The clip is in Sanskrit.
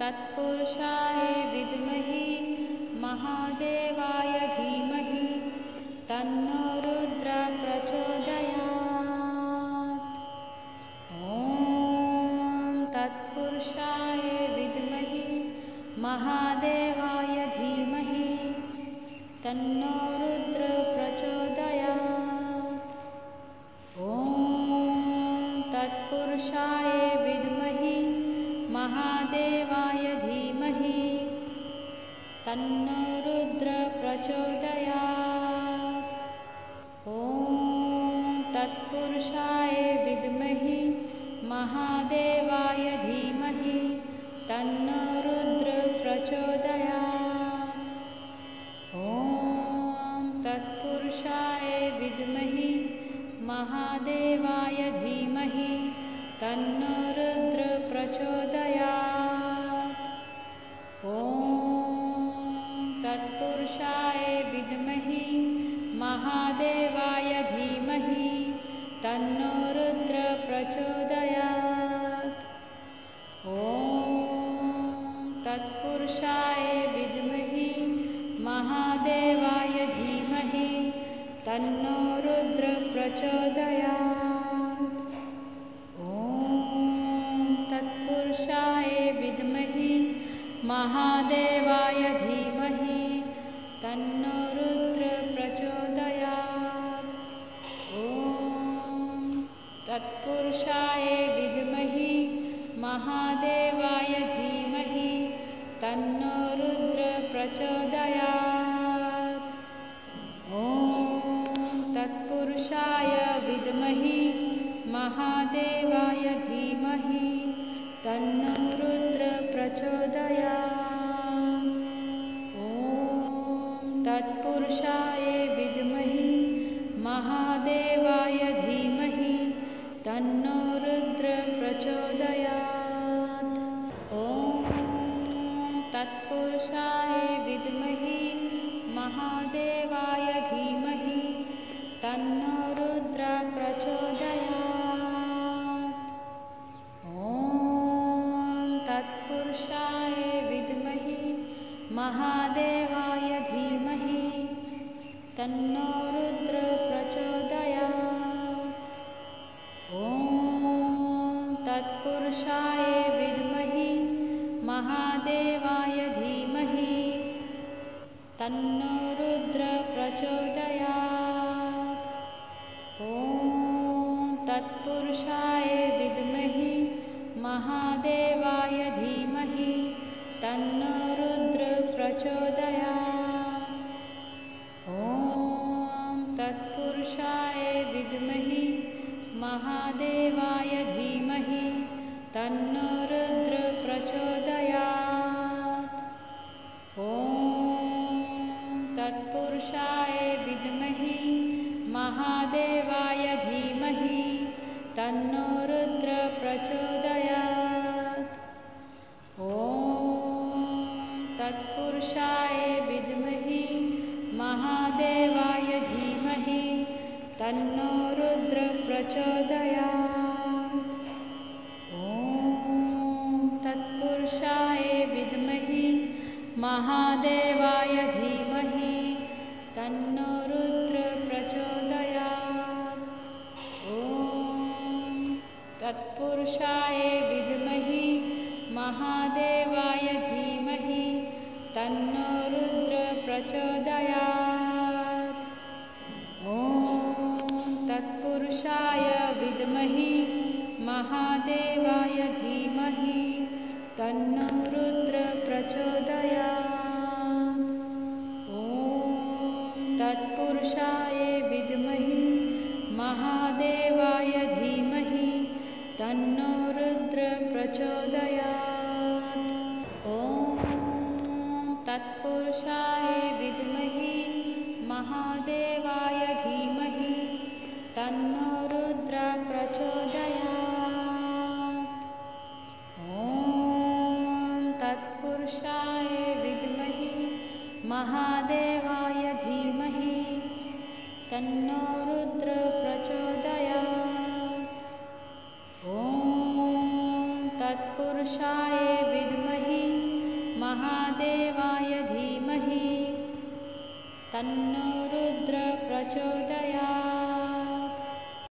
तत्पुरुषाय विद्महे महादेवाय धीमहि तन्नो रुद्रः प्रचोदयात्। ॐ तत्पुरुषाय विद्महे महादेवाय धीमहि तन्नो रुद्रः प्रचोदयात्। ॐ तत्पुरुषाय विद्महे महादेवाय धीमहि तन्नो रुद्रः प्रचोदयात्। ॐ तत्पुरुषाय विद्महे महादेवाय धीमहि तन्नो रुद्रः प्रचोदयात्। ॐ तत्पुरुषाय विद्महे महादेवाय धीमहि तन्नो रुद्रः प्रचोदयात्। ॐ तत्पुरुषाय विद्महे महादेवाय धीमहि तन्नो रुद्रः प्रचोदयात्। ॐ तत्पुरुषाय विद्महे महादेवाय धीमहि तन्नो रुद्रः प्रचोदयात्। ॐ तत्पुरुषाय विद्महे महादेवाय धीमहि तन्नो रुद्रः प्रचोदयात्। ॐ तत्पुरुषाय विद्महे महादेवाय धीमहि तन्नो रुद्रः प्रचोदयात्। ॐ तत्पुरुषाय विद्महे महादेवाय धीमहि तन्नो रुद्रः प्रचोदयात्। ॐ तत्पुरुषाय विद्महे महादेवाय धीमहि तन्नो रुद्रः प्रचोदयात्। ॐ तत्पुरुषाय विद्महे महादेवाय धीमहि तन्नो रुद्रः प्रचोदयात्। ॐ तत्पुरुषाय विद्महे महादेवाय धीमहि तन्नो रुद्रः प्रचोदयात्। ॐ तत्पुरुषाय विद्महे महादेवाय धीमहि तन्नो रुद्रः प्रचोदयात्। ॐ तत्पुरुषाय विद्महे महादेवाय धीमहि तन्नो रुद्रः प्रचोदयात्। ॐ तत्पुरुषाय विद्महे महादेवाय धीमहि तन्नो रुद्रः प्रचोदयात्। ॐ तत्पुरुषाय विद्महे महादेवाय धीमहि तन्नो रुद्रः प्रचोदयात्। ॐ तत्पुरुषाय विद्महे महादेवाय धीमहि तन्नो रुद्रः प्रचोदयात्। ॐ तत्पुरुषाय विद्महे महादेवाय धीमहि तन्नो रुद्रः प्रचोदयात्। ॐ तत्पुरुषाय विद्महे महादेवाय धीमहि तन्नो रुद्रः प्रचोदयात्। ॐ तत्पुरुषाय विद्महे महादेवाय धीमहि तन्नो रुद्रः प्रचोदयात्। ॐ तत्पुरुषाय विद्महे महादेवाय धीमहि तन्नो रुद्रः प्रचोदयात्। ॐ तत्पुरुषाय विद्महे महादेवाय धीमहि तन्नो रुद्रः प्रचोदयात्। ॐ तत्पुरुषाय विद्महे महादेवाय धीमहि तन्नो रुद्रः प्रचोदयात्। ॐ तत्पुरुषाय विद्महे महादेवाय धीमहि तन्नो रुद्र प्रचोदयात्।